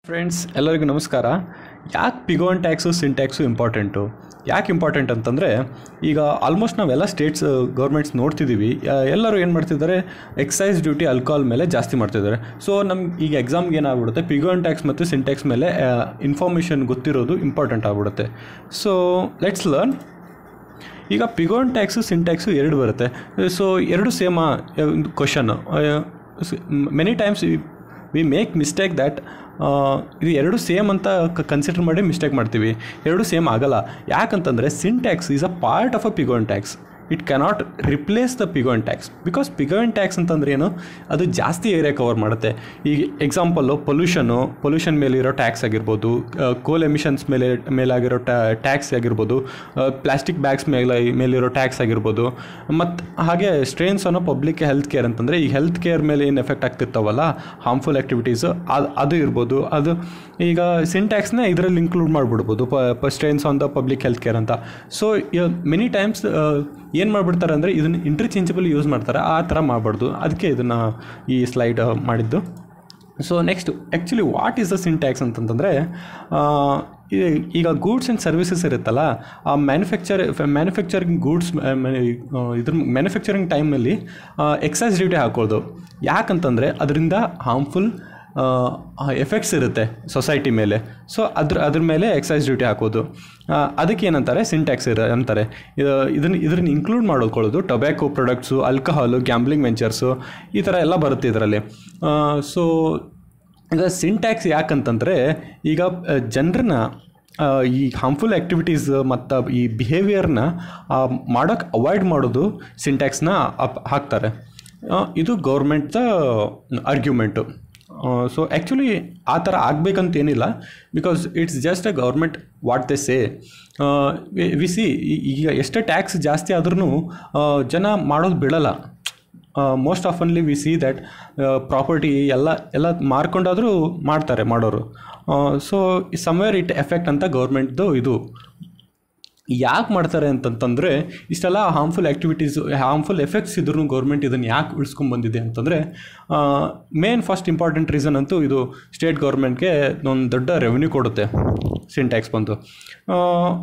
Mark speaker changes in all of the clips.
Speaker 1: Friends ಎಲ್ಲರಿಗೂ ನಮಸ್ಕಾರ. ಯಾಕೆ ಪಿಗೋನ್ ಟ್ಯಾಕ್ಸು ಸಿನ್ ಟ್ಯಾಕ್ಸು ಇಂಪಾರ್ಟೆಂಟು? ಯಾಕೆ ಇಂಪಾರ್ಟೆಂಟ್ ಅಂತಂದರೆ, ಈಗ ಆಲ್ಮೋಸ್ಟ್ ನಾವೆಲ್ಲ ಸ್ಟೇಟ್ಸ್ ಗೌರ್ಮೆಂಟ್ಸ್ ನೋಡ್ತಿದ್ದೀವಿ, ಎಲ್ಲರೂ ಏನು ಮಾಡ್ತಿದ್ದಾರೆ, ಎಕ್ಸೈಸ್ ಡ್ಯೂಟಿ ಆಲ್ಕೋಹಾಲ್ ಮೇಲೆ ಜಾಸ್ತಿ ಮಾಡ್ತಿದ್ದಾರೆ. ಸೊ ನಮ್ಗೆ ಈಗ ಎಕ್ಸಾಮ್ಗೆ ಏನಾಗ್ಬಿಡುತ್ತೆ, ಪಿಗೋನ್ ಟ್ಯಾಕ್ಸ್ ಮತ್ತು ಸಿನ್ ಟ್ಯಾಕ್ಸ್ ಮೇಲೆ ಇನ್ಫಾರ್ಮೇಷನ್ ಗೊತ್ತಿರೋದು ಇಂಪಾರ್ಟೆಂಟ್ ಆಗ್ಬಿಡುತ್ತೆ. So let's learn. ಈಗ ಪಿಗೋನ್ ಟ್ಯಾಕ್ಸು ಸಿನ್ ಟ್ಯಾಕ್ಸು ಎರಡು ಬರುತ್ತೆ. ಸೊ ಎರಡು ಸೇಮಾ question. Many times we make mistake that ಇದು ಎರಡು ಸೇಮ್ ಅಂತ ಕನ್ಸಿಡರ್ ಮಾಡಿ ಮಿಸ್ಟೇಕ್ ಮಾಡ್ತೀವಿ. ಎರಡು ಸೇಮ್ ಆಗಲ್ಲ. ಯಾಕಂತಂದರೆ sin tax is a part of a Pigouvian tax. It cannot replace the Pigouvian tax. Because Pigouvian tax ಅಂತಂದ್ರೆ ಏನು, ಅದು ಜಾಸ್ತಿ ಏರಿಯಾ ಕವರ್ ಮಾಡುತ್ತೆ. ಈಗ ಎಕ್ಸಾಂಪಲ್ಲು ಪೊಲ್ಯೂಷನ್ ಮೇಲಿರೋ ಟ್ಯಾಕ್ಸ್ ಆಗಿರ್ಬೋದು, ಕೋಲ್ ಎಮಿಷನ್ಸ್ ಮೇಲಾಗಿರೋ ಟ್ಯಾಕ್ಸ್ ಆಗಿರ್ಬೋದು, ಪ್ಲಾಸ್ಟಿಕ್ ಬ್ಯಾಗ್ಸ್ ಮೇಲಿರೋ ಟ್ಯಾಕ್ಸ್ ಆಗಿರ್ಬೋದು, ಮತ್ತು ಹಾಗೆ ಸ್ಟ್ರೇನ್ಸ್ ಅನ್ನೋ ಪಬ್ಲಿಕ್ ಹೆಲ್ತ್ ಕೇರ್ ಅಂತಂದರೆ ಈ ಹೆಲ್ತ್ ಕೇರ್ ಮೇಲೆ ಏನು ಎಫೆಕ್ಟ್ ಆಗ್ತಿರ್ತಾವಲ್ಲ, ಹಾರ್ಮ್ಫುಲ್ ಆ್ಯಕ್ಟಿವಿಟೀಸು, ಅದು ಇರ್ಬೋದು. ಅದು ಈಗ ಸಿನ್ ಟ್ಯಾಕ್ಸ್ನ ಇದರಲ್ಲಿ ಇನ್ಕ್ಲೂಡ್ ಮಾಡಿಬಿಡ್ಬೋದು, strains on the public health care ಅಂತ. ಸೊ ಮೆನಿ ಟೈಮ್ಸ್ ಏನು ಮಾಡಿಬಿಡ್ತಾರೆ ಅಂದರೆ ಇದನ್ನು ಇಂಟರ್ಚೇಂಜಬಲ್ ಯೂಸ್ ಮಾಡ್ತಾರೆ. ಆ ಥರ ಮಾಡಬಾರ್ದು. ಅದಕ್ಕೆ ಇದನ್ನು ಈ ಸ್ಲೈಡ್ ಮಾಡಿದ್ದು. So next, actually what is the sin tax ಅಂತಂತಂದರೆ, ಈಗ ಗೂಡ್ಸ್ ಆ್ಯಂಡ್ ಸರ್ವಿಸಸ್ ಇರುತ್ತಲ್ಲ, ಆ ಮ್ಯಾನುಫ್ಯಾಕ್ಚರಿಂಗ್ ಗೂಡ್ಸ್ ಇದ್ರ ಮ್ಯಾನುಫ್ಯಾಕ್ಚರಿಂಗ್ ಟೈಮಲ್ಲಿ ಎಕ್ಸೈಸ್ ಡ್ಯೂಟಿ ಹಾಕೋದು. ಯಾಕಂತಂದರೆ ಅದರಿಂದ ಹಾರ್ಮ್ಫುಲ್ ಎಫೆಕ್ಟ್ಸ್ ಇರುತ್ತೆ ಸೊಸೈಟಿ ಮೇಲೆ. ಸೊ ಅದ್ರ ಮೇಲೆ ಎಕ್ಸೈಸ್ ಡ್ಯೂಟಿ ಹಾಕೋದು. ಅದಕ್ಕೆ ಏನಂತಾರೆ, ಸಿನ್ ಟ್ಯಾಕ್ಸ್ ಅಂತಾರೆ. ಇದನ್ನು ಇನ್ಕ್ಲೂಡ್ ಮಾಡ್ಕೊಳ್ಳೋದು ಟೊಬ್ಯಾಕೋ ಪ್ರಾಡಕ್ಟ್ಸು, ಆಲ್ಕೋಹಾಲು, ಗ್ಯಾಂಬ್ಲಿಂಗ್ ವೆಂಚರ್ಸು, ಈ ಥರ ಎಲ್ಲ ಬರುತ್ತೆ ಇದರಲ್ಲಿ. ಸೊ ಈಗ ಸಿನ್ ಟ್ಯಾಕ್ಸ್ ಯಾಕಂತಂದರೆ, ಈಗ ಜನರನ್ನ ಈ ಹಾರ್ಮ್ಫುಲ್ ಆ್ಯಕ್ಟಿವಿಟೀಸ್ ಮತ್ತು ಈ ಬಿಹೇವಿಯರ್ನ ಮಾಡೋಕ್ಕೆ ಅವಾಯ್ಡ್ ಮಾಡೋದು ಸಿನ್ ಟ್ಯಾಕ್ಸ್ನ ಹಾಕ್ತಾರೆ. ಇದು ಗೌರ್ಮೆಂಟ್ದ ಆರ್ಗ್ಯುಮೆಂಟು. ಸೊ ಆ್ಯಕ್ಚುಲಿ ಆ ಥರ ಆಗಬೇಕಂತೇನಿಲ್ಲ, because it's just a government what they say. We see ಈಗ ಎಷ್ಟೇ ಟ್ಯಾಕ್ಸ್ ಜಾಸ್ತಿ ಆದ್ರೂ ಜನ ಮಾಡೋದು ಬಿಡಲ್ಲ. ಮೋಸ್ಟ್ ಆಫನ್ಲಿ ವಿ ಸಿ ದ್ಯಾಟ್ ಪ್ರಾಪರ್ಟಿ ಎಲ್ಲ ಮಾರ್ಕೊಂಡಾದರೂ ಮಾಡೋರು. ಸೊ ಸಮ್ವೇರ್ ಇಟ್ ಎಫೆಕ್ಟ್ ಅಂತ ಗೌರ್ಮೆಂಟ್ದು ಇದು. ಯಾಕೆ ಮಾಡ್ತಾರೆ ಅಂತಂತಂದರೆ, ಇಷ್ಟೆಲ್ಲ ಹಾರ್ಮ್ಫುಲ್ ಎಫೆಕ್ಟ್ಸ್ ಇದ್ರೂ ಗೌರ್ಮೆಂಟ್ ಇದನ್ನು ಯಾಕೆ ಉಳಿಸ್ಕೊಂಡ್ಬಂದಿದೆ ಅಂತಂದರೆ, ಫಸ್ಟ್ ಇಂಪಾರ್ಟೆಂಟ್ ರೀಸನ್ ಅಂತೂ ಇದು ಸ್ಟೇಟ್ ಗೌರ್ಮೆಂಟ್ಗೆ ಒಂದು ದೊಡ್ಡ ರೆವೆನ್ಯೂ ಕೊಡುತ್ತೆ ಸಿನ್ ಟ್ಯಾಕ್ಸ್ ಬಂದು.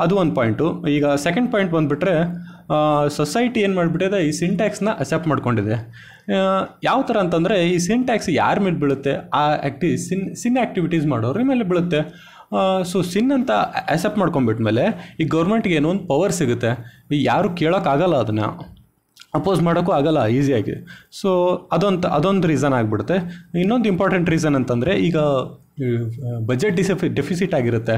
Speaker 1: ಅದು ಒಂದು ಪಾಯಿಂಟು. ಈಗ ಸೆಕೆಂಡ್ ಪಾಯಿಂಟ್ ಬಂದುಬಿಟ್ರೆ, ಸೊಸೈಟಿ ಏನು ಮಾಡಿಬಿಟ್ಟಿದೆ, ಈ ಸಿನ್ ಟ್ಯಾಕ್ಸ್ನ ಅಕ್ಸೆಪ್ಟ್ ಮಾಡ್ಕೊಂಡಿದೆ. ಯಾವ ಥರ ಅಂತಂದರೆ, ಈ ಸಿನ್ ಟ್ಯಾಕ್ಸ್ ಯಾರ ಮೇಲೆ ಬೀಳುತ್ತೆ, ಆ ಸಿನ್ ಆ್ಯಕ್ಟಿವಿಟೀಸ್ ಮಾಡೋರ ಮೇಲೆ ಬೀಳುತ್ತೆ. ಸೊ ಸಿನ್ ಅಂತ ಅಕ್ಸೆಪ್ಟ್ ಮಾಡ್ಕೊಂಬಿಟ್ಮೇಲೆ ಈ ಗೌರ್ಮೆಂಟ್ಗೆ ಏನೋ ಒಂದು ಪವರ್ ಸಿಗುತ್ತೆ. ಯಾರು ಕೇಳೋಕ್ಕಾಗಲ್ಲ, ಅದನ್ನು ಅಪೋಸ್ ಮಾಡೋಕ್ಕೂ ಆಗಲ್ಲ ಈಸಿಯಾಗಿ. ಸೊ ಅದೊಂದು ರೀಸನ್ ಆಗಿಬಿಡುತ್ತೆ. ಇನ್ನೊಂದು ಇಂಪಾರ್ಟೆಂಟ್ ರೀಸನ್ ಅಂತಂದರೆ, ಈಗ ಬಜೆಟ್ ಡೆಫಿಸಿಟ್ ಆಗಿರುತ್ತೆ.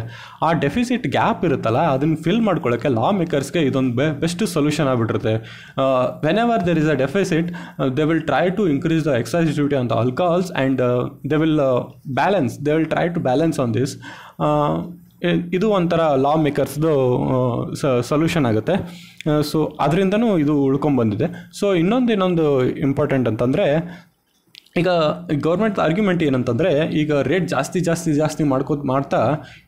Speaker 1: ಆ ಡೆಫಿಸಿಟ್ ಗ್ಯಾಪ್ ಇರುತ್ತಲ್ಲ, ಅದನ್ನು ಫಿಲ್ ಮಾಡ್ಕೊಳ್ಳೋಕ್ಕೆ ಲಾ ಮೇಕರ್ಸ್ಗೆ ಇದೊಂದು ಬೆಸ್ಟ್ ಸೊಲ್ಯೂಷನ್ ಆಗಿಬಿಟ್ಟಿರುತ್ತೆ. Whenever there is a deficit, they will try to increase the excise duty on the alcohols and they will try to balance on this. ಇದು ಒಂಥರ ಲಾ ಮೇಕರ್ಸ್ದು solution ಆಗುತ್ತೆ. So ಅದರಿಂದನೂ ಇದು ಉಳ್ಕೊಂಬಂದಿದೆ. So ಇನ್ನೊಂದು important ಅಂತಂದರೆ, ಈಗ government argument ಏನಂತಂದರೆ, ಈಗ rate ಜಾಸ್ತಿ ಮಾಡ್ತಾ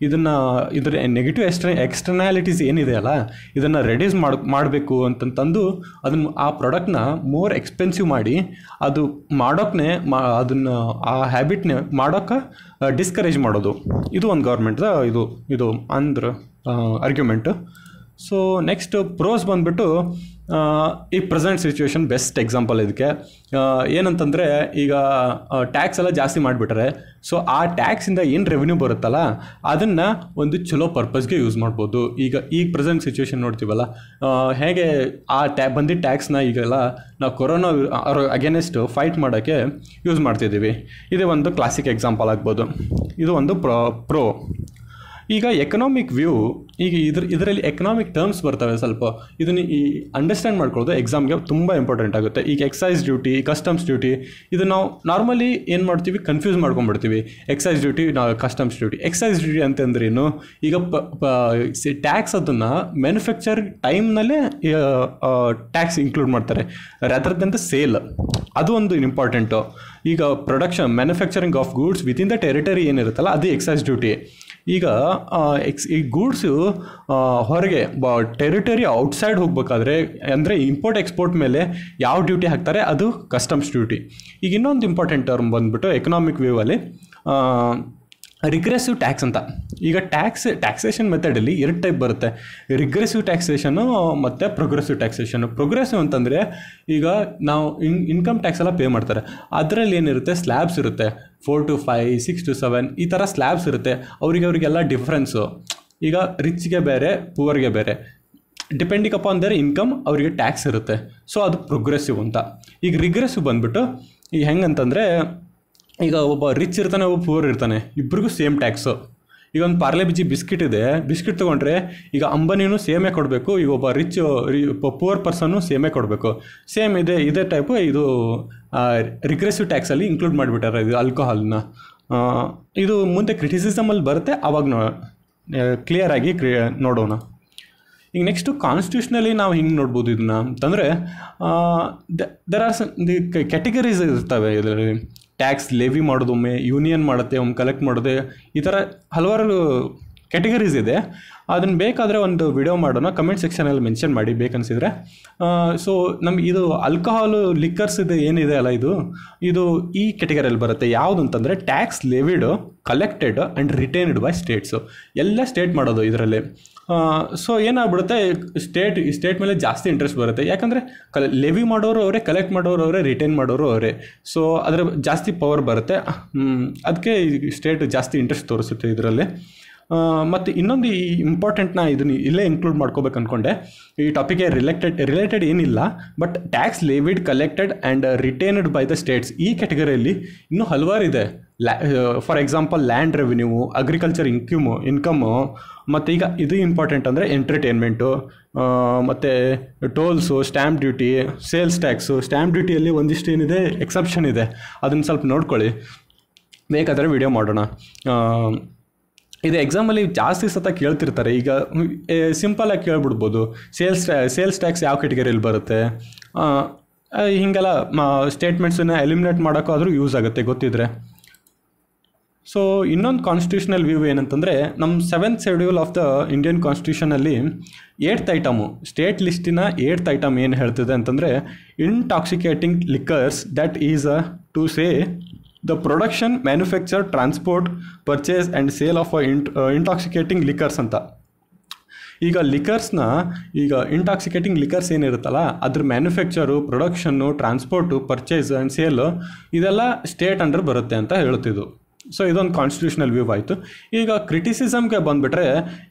Speaker 1: ಇದರ ನೆಗೆಟಿವ್ ಎಕ್ಸ್ಟರ್ನಾಲಿಟೀಸ್ ಏನಿದೆ ಅಲ್ಲ, ಇದನ್ನು ರೆಡ್ಯೂಸ್ ಮಾಡಬೇಕು ಅಂತಂದು ಆ ಪ್ರಾಡಕ್ಟ್ನ ಮೋರ್ ಎಕ್ಸ್ಪೆನ್ಸಿವ್ ಮಾಡಿ ಅದು ಮಾಡೋಕ್ಕೇ ಅದನ್ನು ಆ ಹ್ಯಾಬಿಟ್ನೇ ಮಾಡೋಕ್ಕೆ ಡಿಸ್ಕರೇಜ್ ಮಾಡೋದು. ಇದು ಒಂದು ಗೌರ್ಮೆಂಟ್ದ ಇದು ಅಂದ್ರೆ ಆರ್ಗ್ಯುಮೆಂಟು. ಸೊ ನೆಕ್ಸ್ಟ್ ಪ್ರೋಸ್ ಬಂದುಬಿಟ್ಟು, ಈ ಪ್ರೆಸೆಂಟ್ ಸಿಚುವೇಶನ್ ಬೆಸ್ಟ್ ಎಕ್ಸಾಂಪಲ್ ಇದಕ್ಕೆ. ಏನಂತಂದರೆ, ಈಗ ಟ್ಯಾಕ್ಸ್ ಎಲ್ಲ ಜಾಸ್ತಿ ಮಾಡಿಬಿಟ್ರೆ, ಸೊ ಆ ಟ್ಯಾಕ್ಸಿಂದ ಏನು ರೆವೆನ್ಯೂ ಬರುತ್ತಲ್ಲ, ಅದನ್ನು ಒಂದು ಚಲೋ ಪರ್ಪಸ್ಗೆ ಯೂಸ್ ಮಾಡ್ಬೋದು. ಈಗ ಪ್ರೆಸೆಂಟ್ ಸಿಚುವೇಶನ್ ನೋಡ್ತೀವಲ್ಲ, ಹೇಗೆ ಆ ಬಂದಿದ್ದ ಟ್ಯಾಕ್ಸ್ನ ಈಗೆಲ್ಲ ನಾವು ಕೊರೋನಾ ಅಗೇನೆಸ್ಟ್ ಫೈಟ್ ಮಾಡೋಕ್ಕೆ ಯೂಸ್ ಮಾಡ್ತಿದ್ದೀವಿ. ಇದೇ ಒಂದು ಕ್ಲಾಸಿಕ್ ಎಕ್ಸಾಂಪಲ್ ಆಗ್ಬೋದು. ಇದು ಒಂದು ಪ್ರೋ. ಈಗ ಎಕನಾಮಿಕ್ ವ್ಯೂ, ಈಗ ಇದರಲ್ಲಿ ಎಕನಾಮಿಕ್ ಟರ್ಮ್ಸ್ ಬರ್ತವೆ ಸ್ವಲ್ಪ. ಇದನ್ನು ಈ ಅಂಡರ್ಸ್ಟ್ಯಾಂಡ್ ಮಾಡ್ಕೊಳ್ಳೋದು ಎಕ್ಸಾಮ್ಗೆ ತುಂಬ ಇಂಪಾರ್ಟೆಂಟ್ ಆಗುತ್ತೆ. ಈಗ ಎಕ್ಸೈಸ್ ಡ್ಯೂಟಿ, ಕಸ್ಟಮ್ಸ್ ಡ್ಯೂಟಿ, ಇದು ನಾವು ನಾರ್ಮಲಿ ಏನು ಮಾಡ್ತೀವಿ, ಕನ್ಫ್ಯೂಸ್ ಮಾಡ್ಕೊಂಡ್ಬಿಡ್ತೀವಿ. Excise duty, customs duty. Excise duty ಅಂತಂದ್ರೇನು, ಈಗ ಟ್ಯಾಕ್ಸ್ ಅದನ್ನು ಮ್ಯಾನುಫ್ಯಾಕ್ಚರ್ ಟೈಮ್ನಲ್ಲೇ ಟ್ಯಾಕ್ಸ್ ಇನ್ಕ್ಲೂಡ್ ಮಾಡ್ತಾರೆ ರಾದರ್ ದೆನ್ ದ ಸೇಲ್. ಅದು ಒಂದು ಇಂಪಾರ್ಟೆಂಟು. ಈಗ production, manufacturing of goods within the territory ಏನಿರುತ್ತಲ್ಲ, ಅದು ಎಕ್ಸೈಸ್ ಡ್ಯೂಟಿ. ಈಗ ಈ ಗೂಡ್ಸು ಹೊರಗೆ ಟೆರಿಟರಿ ಔಟ್ಸೈಡ್ ಹೋಗಬೇಕಾದ್ರೆ, ಅಂದರೆ ಇಂಪೋರ್ಟ್ ಎಕ್ಸ್ಪೋರ್ಟ್ ಮೇಲೆ ಯಾವ ಡ್ಯೂಟಿ ಹಾಕ್ತಾರೆ, ಅದು ಕಸ್ಟಮ್ಸ್ ಡ್ಯೂಟಿ. ಈಗ ಇನ್ನೊಂದು ಇಂಪಾರ್ಟೆಂಟ್ ಟರ್ಮ್ ಬಂದುಬಿಟ್ಟು ಎಕನಾಮಿಕ್ ವ್ಯೂ ಅಲ್ಲಿ ರಿಗ್ರೆಸಿವ್ ಟ್ಯಾಕ್ಸ್ ಅಂತ. ಈಗ ಟ್ಯಾಕ್ಸೇಷನ್ ಮೆಥಡಲ್ಲಿ 2 ಟೈಪ್ ಬರುತ್ತೆ, ರಿಗ್ರೆಸಿವ್ ಟ್ಯಾಕ್ಸೇಷನು ಮತ್ತು ಪ್ರೋಗ್ರೆಸಿವ್ ಟ್ಯಾಕ್ಸೇಷನು. ಪ್ರೋಗ್ರೆಸಿವ್ ಅಂತಂದರೆ ಈಗ ನಾವು ಇನ್ಕಮ್ ಟ್ಯಾಕ್ಸ್ ಎಲ್ಲ ಪೇ ಮಾಡ್ತಾರೆ, ಅದರಲ್ಲಿ ಏನಿರುತ್ತೆ ಸ್ಲ್ಯಾಬ್ಸ್ ಇರುತ್ತೆ, 4 to 5, 6 to 7 ಈ ಥರ ಸ್ಲ್ಯಾಬ್ಸ್ ಇರುತ್ತೆ. ಅವರಿಗೆಲ್ಲ ಡಿಫ್ರೆನ್ಸು, ಈಗ ರಿಚ್ಗೆ ಬೇರೆ ಪೂವರ್ಗೆ ಬೇರೆ, ಡಿಪೆಂಡಿಂಗ್ ಅಪಾನ್ ದೇರ್ ಇನ್ಕಮ್ ಅವರಿಗೆ ಟ್ಯಾಕ್ಸ್ ಇರುತ್ತೆ. ಸೊ ಅದು ಪ್ರೋಗ್ರೆಸಿವ್ ಅಂತ. ಈಗ ರಿಗ್ರೆಸಿವ್ ಬಂದುಬಿಟ್ಟು ಈಗ ಹೆಂಗಂತಂದರೆ, ಈಗ ಒಬ್ಬ ರಿಚ್ ಇರ್ತಾನೆ, ಒಬ್ಬ ಪೂವರ್ ಇರ್ತಾನೆ, ಇಬ್ಬರಿಗೂ ಸೇಮ್ ಟ್ಯಾಕ್ಸು. ಈಗ ಒಂದು ಪಾರ್ಲೆ ಬಿಜಿ ಬಿಸ್ಕಿಟ್ ಇದೆ, ಬಿಸ್ಕಿಟ್ ತೊಗೊಂಡ್ರೆ ಈಗ ಅಂಬಾನಿನೂ ಸೇಮೇ ಕೊಡಬೇಕು, ಈಗ ಒಬ್ಬ ಪೂವರ್ ಪರ್ಸನ್ನು ಸೇಮೇ ಕೊಡಬೇಕು. ಸೇಮ್ ಇದೇ ಟೈಪು ಇದು ರಿಗ್ರೆಸಿವ್ ಟ್ಯಾಕ್ಸಲ್ಲಿ ಇನ್ಕ್ಲೂಡ್ ಮಾಡಿಬಿಟ್ಟಾರೆ ಇದು ಆಲ್ಕೋಹಾಲ್ನ. ಇದು ಮುಂದೆ ಕ್ರಿಟಿಸಿಸಮಲ್ಲಿ ಬರುತ್ತೆ, ಆವಾಗ ಕ್ಲಿಯರಾಗಿ ನೋಡೋಣ. ಈಗ ನೆಕ್ಸ್ಟು ಕಾನ್ಸ್ಟಿಟ್ಯೂಷನಲ್ಲಿ ನಾವು ಹಿಂಗೆ ನೋಡ್ಬೋದು ಇದನ್ನ ಅಂತಂದರೆ, ದೆರ್ ಆರ್ ಕ್ಯಾಟಗರೀಸ್ ಇರ್ತವೆ ಇದರಲ್ಲಿ. ಟ್ಯಾಕ್ಸ್ ಲೆವಿ ಮಾಡೋದೊಮ್ಮೆ, ಯೂನಿಯನ್ ಮಾಡುತ್ತೆ, ಒಮ್ಮೆ ಕಲೆಕ್ಟ್ ಮಾಡೋದೆ, ಈ ಥರ ಹಲವಾರು ಕ್ಯಾಟಗರೀಸ್ ಇದೆ. ಅದನ್ನು ಬೇಕಾದರೆ ಒಂದು ವಿಡಿಯೋ ಮಾಡೋಣ, ಕಮೆಂಟ್ ಸೆಕ್ಷನಲ್ಲಿ ಮೆನ್ಷನ್ ಮಾಡಿ ಬೇಕನ್ಸಿದ್ರೆ. ಸೊ ನಮ್ಗೆ ಇದು ಆಲ್ಕೋಹಾಲು ಲಿಕ್ಕರ್ಸ್ ಏನಿದೆ ಅಲ್ಲ, ಇದು ಈ ಕ್ಯಾಟಗರಿಯಲ್ಲಿ ಬರುತ್ತೆ. ಯಾವುದು ಅಂತಂದರೆ tax levied, collected and retained by states. ಎಲ್ಲ ಸ್ಟೇಟ್ ಮಾಡೋದು ಇದರಲ್ಲಿ. ಸೊ ಏನಾಗ್ಬಿಡುತ್ತೆ, ಸ್ಟೇಟ್ ಮೇಲೆ ಜಾಸ್ತಿ ಇಂಟ್ರೆಸ್ಟ್ ಬರುತ್ತೆ, ಯಾಕಂದರೆ ಲೆವಿ ಮಾಡೋರು ಅವರೇ, ಕಲೆಕ್ಟ್ ಮಾಡೋರು ಅವರೇ, ರಿಟೈನ್ ಮಾಡೋರು ಅವರೇ. ಸೊ ಅದರ ಜಾಸ್ತಿ ಪವರ್ ಬರುತ್ತೆ, ಅದಕ್ಕೆ ಸ್ಟೇಟ್ ಜಾಸ್ತಿ ಇಂಟ್ರೆಸ್ಟ್ ತೋರಿಸುತ್ತೆ ಇದರಲ್ಲಿ. ಮತ್ತು ಇನ್ನೊಂದು ಈ ಇಂಪಾರ್ಟೆಂಟ್ನ ಇದನ್ನು ಇಲ್ಲೇ ಇನ್ಕ್ಲೂಡ್ ಮಾಡ್ಕೋಬೇಕು ಅಂದ್ಕೊಂಡೆ. ಈ ಟಾಪಿಕ್ಗೆ ರಿಲೇಟೆಡ್ ಏನಿಲ್ಲ, but tax levied, collected and retained by the states ಈ ಕ್ಯಾಟಗರಿಯಲ್ಲಿ ಇನ್ನೂ ಹಲವಾರು ಇದೆ. For example land revenue, agriculture income, ಮತ್ತು ಈಗ ಇದು ಇಂಪಾರ್ಟೆಂಟ್ ಅಂದರೆ ಎಂಟರ್ಟೈನ್ಮೆಂಟು, ಮತ್ತು tolls, stamp duty, sales tax. Stamp ಡ್ಯೂಟಿಯಲ್ಲಿ ಒಂದಿಷ್ಟು ಏನಿದೆ ಎಕ್ಸೆಪ್ಷನ್ ಇದೆ, ಅದನ್ನು ಸ್ವಲ್ಪ ನೋಡ್ಕೊಳ್ಳಿ, ಬೇಕಾದರೆ ವಿಡಿಯೋ ಮಾಡೋಣ. ಇದು ಎಕ್ಸಾಮಲ್ಲಿ ಜಾಸ್ತಿ ಸತ ಕೇಳ್ತಿರ್ತಾರೆ. ಈಗ ಸಿಂಪಲಾಗಿ ಕೇಳ್ಬಿಡ್ಬೋದು, ಸೇಲ್ಸ್ ಟ್ಯಾಕ್ಸ್ ಯಾವ ಕ್ಯಾಟಗರಿಯಲ್ಲಿ ಬರುತ್ತೆ, ಹೀಗೆಲ್ಲ ಸ್ಟೇಟ್ಮೆಂಟ್ಸನ್ನು ಎಲಿಮಿನೇಟ್ ಮಾಡೋಕ್ಕಾದ್ರೂ ಯೂಸ್ ಆಗುತ್ತೆ ಗೊತ್ತಿದ್ರೆ. ಸೊ ಇನ್ನೊಂದು ಕಾನ್ಸ್ಟಿಟ್ಯೂಷನಲ್ ವ್ಯೂ ಏನಂತಂದರೆ, ನಮ್ಮ 7th schedule of the Indian ಕಾನ್ಸ್ಟಿಟ್ಯೂಷನಲ್ಲಿ 8th ಐಟಮು, ಸ್ಟೇಟ್ ಲಿಸ್ಟಿನ 8th ಐಟಮ್ ಏನು ಹೇಳ್ತಿದೆ ಅಂತಂದರೆ, intoxicating liquors that is to say the production, manufacture, transport, purchase and sale of intoxicating liquors ಅಂತ. ಈಗ ಲಿಕ್ಕರ್ಸ್ನ, ಈಗ ಇಂಟಾಕ್ಸಿಕೇಟಿಂಗ್ ಲಿಕ್ಕರ್ಸ್ ಏನಿರುತ್ತಲ್ಲ, ಅದ್ರ manufacture, production, transport, purchase and sale ಇದೆಲ್ಲ ಸ್ಟೇಟ್ ಅಂಡರ್ ಬರುತ್ತೆ ಅಂತ ಹೇಳ್ತಿದ್ದು. ಸೊ ಇದೊಂದು ಕಾನ್ಸ್ಟಿಟ್ಯೂಷನಲ್ ವ್ಯೂ ಆಯಿತು. ಈಗ ಕ್ರಿಟಿಸಿಸಮ್ಗೆ ಬಂದುಬಿಟ್ರೆ,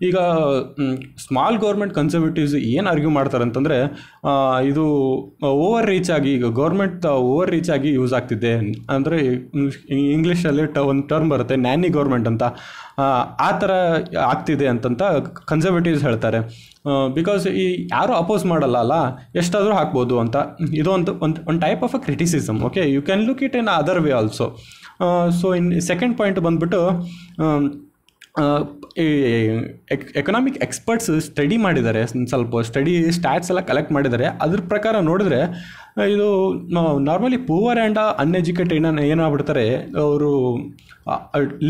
Speaker 1: ಈಗ ಸ್ಮಾಲ್ ಗೌರ್ಮೆಂಟ್ ಕನ್ಸರ್ವೇಟಿವ್ಸ್ ಏನು ಆರ್ಗ್ಯೂ ಮಾಡ್ತಾರೆ ಅಂತಂದರೆ, ಇದು ಓವರ್ ರೀಚ್ ಆಗಿ, ಈಗ ಗೌರ್ಮೆಂಟ್ ಓವರ್ ರೀಚ್ ಆಗಿ ಯೂಸ್ ಆಗ್ತಿದೆ. ಅಂದರೆ ಇಂಗ್ಲೀಷಲ್ಲಿ ಒಂದು ಟರ್ಮ್ ಬರುತ್ತೆ, ನ್ಯಾನಿ ಗೌರ್ಮೆಂಟ್ ಅಂತ, ಆ ಥರ ಆಗ್ತಿದೆ ಅಂತಂತ ಕನ್ಸರ್ವೇಟಿವ್ಸ್ ಹೇಳ್ತಾರೆ. ಬಿಕಾಸ್ ಯಾರೂ ಅಪೋಸ್ ಮಾಡಲ್ಲ ಅಲ್ಲ, ಎಷ್ಟಾದರೂ ಹಾಕ್ಬೋದು ಅಂತ. ಇದು ಒಂದು type of a criticism. Okay, you can look it in other way also. So second point ಬಂದುಬಿಟ್ಟು, ಈ ಎಕನಾಮಿಕ್ ಎಕ್ಸ್ಪರ್ಟ್ಸ್ ಸ್ಟಡಿ ಮಾಡಿದ್ದಾರೆ, ಸ್ವಲ್ಪ ಸ್ಟ್ಯಾಟ್ಸ್ ಎಲ್ಲ ಕಲೆಕ್ಟ್ ಮಾಡಿದ್ದಾರೆ. ಅದ್ರ ಪ್ರಕಾರ ನೋಡಿದ್ರೆ ಇದು ನಾರ್ಮಲಿ ಪೂವರ್ ಆ್ಯಂಡ್ ಅನ್ಎಜುಕೇಟೆಡ್ ಏನಾಗ್ಬಿಡ್ತಾರೆ, ಅವರು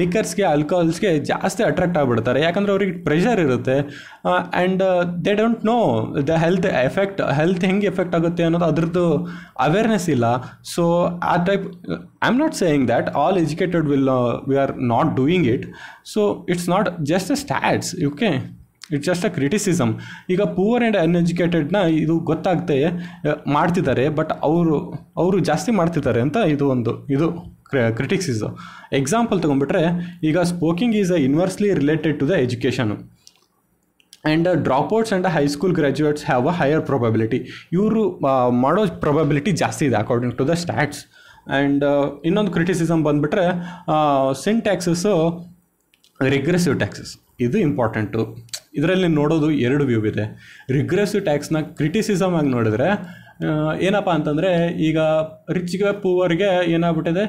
Speaker 1: ಲಿಕ್ಕರ್ಸ್ಗೆ, ಆಲ್ಕೋಹಾಲ್ಸ್ಗೆ ಜಾಸ್ತಿ ಅಟ್ರಾಕ್ಟ್ ಆಗಿಬಿಡ್ತಾರೆ. ಯಾಕಂದರೆ ಅವ್ರಿಗೆ ಪ್ರೆಷರ್ ಇರುತ್ತೆ, and they don't know the health ಹೆಂಗೆ ಎಫೆಕ್ಟ್ ಆಗುತ್ತೆ ಅನ್ನೋದು ಅದ್ರದ್ದು ಅವೇರ್ನೆಸ್ ಇಲ್ಲ. ಸೊ ಆ type, I am not saying that all educated we are not doing it. So it's not just a stats, okay, it's just a criticism. ಈಗ poor and ಅನ್ಎಜುಕೇಟೆಡ್ನ ಇದು ಗೊತ್ತಾಗ್ತೆ ಮಾಡ್ತಿದ್ದಾರೆ, but ಅವರು ಜಾಸ್ತಿ ಮಾಡ್ತಿದ್ದಾರೆ ಅಂತ ಇದು ಕ್ರಿಟಿಕ್ಸಿಸು. ಎಕ್ಸಾಂಪಲ್ ತೊಗೊಂಡ್ಬಿಟ್ರೆ, ಈಗ smoking is inversely related to the education, and dropouts and high school graduates have a higher probability. ಇವರು ಮಾಡೋ ಪ್ರೊಬಬಿಲಿಟಿ ಜಾಸ್ತಿ ಇದೆ according to the stats. And ಇನ್ನೊಂದು ಕ್ರಿಟಿಸಿಸಮ್ ಬಂದುಬಿಟ್ರೆ, ಸಿನ್ ಟ್ಯಾಕ್ಸಸ್ಸು, ರಿಗ್ರೆಸಿವ್ ಟ್ಯಾಕ್ಸಸ್, ಇದು ಇಂಪಾರ್ಟೆಂಟು. ಇದರಲ್ಲಿ ನೋಡೋದು 2 ವ್ಯೂ ಇದೆ. ರಿಗ್ರೆಸಿವ್ ಟ್ಯಾಕ್ಸ್ನ ಕ್ರಿಟಿಸಿಸಮ್ ಆಗಿ ನೋಡಿದ್ರೆ ಏನಪ್ಪ ಅಂತಂದರೆ, ಈಗ ರಿಚ್ಗೆ ಪೂವರ್ಗೆ ಏನಾಗ್ಬಿಟ್ಟಿದೆ,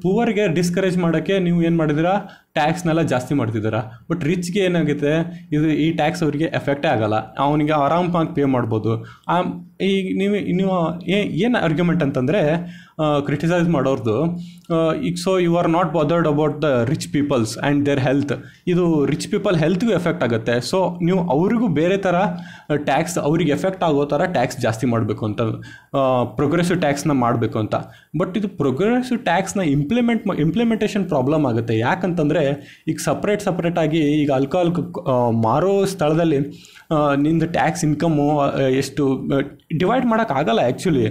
Speaker 1: ಪೂವರ್ಗೆ ಡಿಸ್ಕರೇಜ್ ಮಾಡೋಕ್ಕೆ ನೀವು ಏನು ಮಾಡಿದ್ದೀರಾ, ಟ್ಯಾಕ್ಸ್ನೆಲ್ಲ ಜಾಸ್ತಿ ಮಾಡ್ತಿದ್ದೀರಾ. ಬಟ್ ರಿಚ್ಗೆ ಏನಾಗುತ್ತೆ, ಈ ಟ್ಯಾಕ್ಸ್ ಅವರಿಗೆ ಎಫೆಕ್ಟೇ ಆಗೋಲ್ಲ, ಅವನಿಗೆ ಆರಾಮಾಗಿ ಪೇ ಮಾಡ್ಬೋದು. ಈಗ ನೀವು ಏನು ಆರ್ಗ್ಯುಮೆಂಟ್ ಅಂತಂದರೆ, ಕ್ರಿಟಿಸೈಸ್ ಮಾಡೋರ್ದು, ಈಗ so you are not bothered about the rich peoples and their health. ಇದು ರಿಚ್ ಪೀಪಲ್ ಹೆಲ್ತ್ಗೂ ಎಫೆಕ್ಟ್ ಆಗುತ್ತೆ. ಸೊ ನೀವು ಅವರಿಗೂ ಬೇರೆ ಥರ ಟ್ಯಾಕ್ಸ್, ಅವ್ರಿಗೆ ಎಫೆಕ್ಟ್ ಆಗೋ ಥರ ಟ್ಯಾಕ್ಸ್ ಜಾಸ್ತಿ ಮಾಡಬೇಕು ಅಂತ, ಪ್ರೋಗ್ರೆಸಿವ್ ಟ್ಯಾಕ್ಸ್ನ ಮಾಡಬೇಕು ಅಂತ. ಬಟ್ ಇದು ಪ್ರೋಗ್ರೆಸಿವ್ ಟ್ಯಾಕ್ಸ್ನ ಇಂಪ್ಲಿಮೆಂಟೇಷನ್ ಪ್ರಾಬ್ಲಮ್ ಆಗುತ್ತೆ. ಯಾಕಂತಂದರೆ ಅಂದರೆ ಈಗ ಸಪ್ರೇಟಾಗಿ ಈಗ ಆಲ್ಕೋಹಾಲ್ ಮಾರೋ ಸ್ಥಳದಲ್ಲಿ ನಿಂದು ಟ್ಯಾಕ್ಸ್ ಇನ್ಕಮು ಎಷ್ಟು ಡಿವೈಡ್ ಮಾಡೋಕ್ಕಾಗಲ್ಲ actually.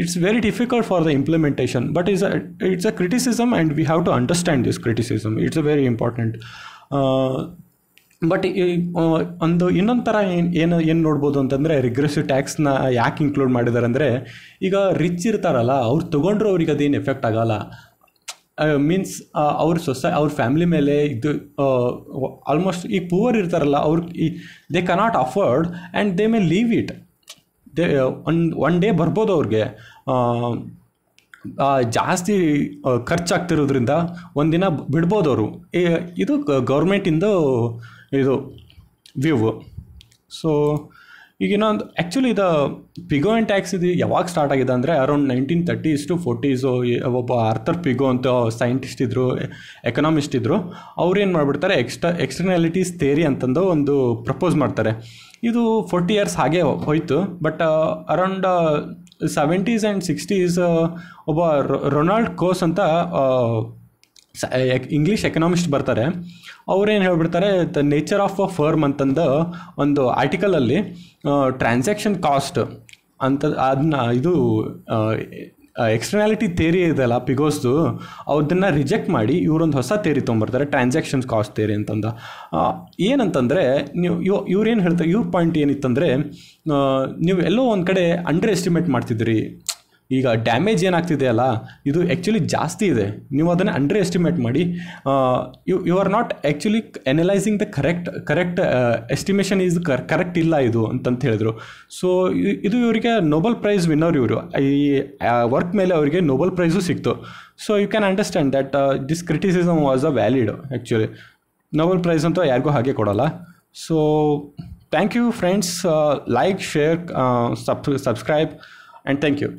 Speaker 1: It's very difficult for the implementation, but it's a criticism and we have to understand this criticism. It's a very important. But ಒಂದು ಇನ್ನೊಂದು ಥರ ಏನು ನೋಡ್ಬೋದು ಅಂತಂದರೆ, ರಿಗ್ರೆಸಿವ್ ಟ್ಯಾಕ್ಸ್ನ ಯಾಕೆ ಇನ್ಕ್ಲೂಡ್ ಮಾಡಿದ್ದಾರೆ ಅಂದರೆ, ಈಗ ರಿಚ್ ಇರ್ತಾರಲ್ಲ ಅವ್ರು ತೊಗೊಂಡ್ರು ಅವ್ರಿಗೆ ಅದೇನು ಎಫೆಕ್ಟ್ ಆಗೋಲ್ಲ. ಮೀನ್ಸ್ ಅವ್ರ ಫ್ಯಾಮಿಲಿ ಮೇಲೆ ಇದು ಆಲ್ಮೋಸ್ಟ್ ಈಗ ಪೂವರ್ ಇರ್ತಾರಲ್ಲ ಅವ್ರಿಗೆ they cannot afford and they may leave it. One day ಬರ್ಬೋದು ಅವ್ರಿಗೆ ಜಾಸ್ತಿ ಖರ್ಚಾಗ್ತಿರೋದ್ರಿಂದ ಒಂದಿನ ಬಿಡ್ಬೋದು ಅವರು. ಇದು ಗೌರ್ಮೆಂಟಿಂದು ಇದು ವ್ಯೂ. ಸೊ ಈಗ ಇನ್ನೊಂದು ಆ್ಯಕ್ಚುಲಿ ಇದು ಪಿಗೋ ಆ್ಯಂಡ್ ಟ್ಯಾಕ್ಸ್ ಇದು ಯಾವಾಗ ಸ್ಟಾರ್ಟ್ ಆಗಿದೆ ಅಂದರೆ ಅರೌಂಡ್ 1930s to 40s. ಒಬ್ಬ ಆರ್ಥರ್ ಪಿಗೋ ಅಂತ ಸೈಂಟಿಸ್ಟ್ ಇದ್ದರು, ಎಕನಾಮಿಸ್ಟ್ ಇದ್ದರು. ಅವ್ರೇನು ಮಾಡಿಬಿಡ್ತಾರೆ, ಎಕ್ಸ್ಟರ್ನಾಲಿಟೀಸ್ ಥಿಯರಿ ಅಂತಂದು ಒಂದು ಪ್ರಪೋಸ್ ಮಾಡ್ತಾರೆ. ಇದು 40 years ಹಾಗೆ ಹೋಯಿತು. But around 70s and 60s ಒಬ್ಬ ರೊನಾಲ್ಡ್ ಕೋಸ್ ಅಂತ ಇಂಗ್ಲೀಷ್ ಎಕನಾಮಿಸ್ಟ್ ಬರ್ತಾರೆ. ಅವ್ರೇನು ಹೇಳ್ಬಿಡ್ತಾರೆ, the nature of a firm ಅಂತಂದು ಒಂದು ಆರ್ಟಿಕಲಲ್ಲಿ ಟ್ರಾನ್ಸಾಕ್ಷನ್ ಕಾಸ್ಟ್ ಅಂತ ಅದನ್ನ ಇದು ಎಕ್ಸ್ಟರ್ನಾಲಿಟಿ ಥಿಯರಿ ಇದೆಯಲ್ಲ ಪಿಗೋಸ್ದು, ಅದನ್ನು ರಿಜೆಕ್ಟ್ ಮಾಡಿ ಇವರೊಂದು ಹೊಸ ಥಿಯರಿ ತೊಗೊಂಬರ್ತಾರೆ, ಟ್ರಾನ್ಸಾಕ್ಷನ್ಸ್ ಕಾಸ್ಟ್ ಥಿಯರಿ ಅಂತಂದು. ಏನಂತಂದರೆ ಇವ್ರೇನು ಹೇಳ್ತಾರೆ, ಇವ್ರ ಪಾಯಿಂಟ್ ಏನಿತ್ತಂದರೆ, ನೀವು ಎಲ್ಲೋ ಒಂದು ಕಡೆ ಅಂಡರ್ ಎಸ್ಟಿಮೇಟ್ ಮಾಡ್ತಿದ್ದೀರಿ. ಈಗ ಡ್ಯಾಮೇಜ್ ಏನಾಗ್ತಿದೆ ಅಲ್ಲ, ಇದು ಆ್ಯಕ್ಚುಲಿ ಜಾಸ್ತಿ ಇದೆ, ನೀವು ಅದನ್ನು ಅಂಡರ್ ಎಸ್ಟಿಮೇಟ್ ಮಾಡಿ. You are not actually analysing the correct estimation is correct ಇಲ್ಲ ಇದು ಅಂತಂತ ಹೇಳಿದ್ರು. ಸೊ ಇದು ಇವರಿಗೆ ನೊಬೆಲ್ ಪ್ರೈಸ್ ವಿನ್ನರ್ ಇವರು. ಈ ವರ್ಕ್ ಮೇಲೆ ಅವರಿಗೆ ನೊಬೆಲ್ ಪ್ರೈಸು ಸಿಕ್ತು. So you can understand that this criticism was a valid. Actually Nobel prize ಅಂತೂ ಯಾರಿಗೂ ಹಾಗೆ ಕೊಡೋಲ್ಲ. So thank you friends. Like, share, subscribe and thank you.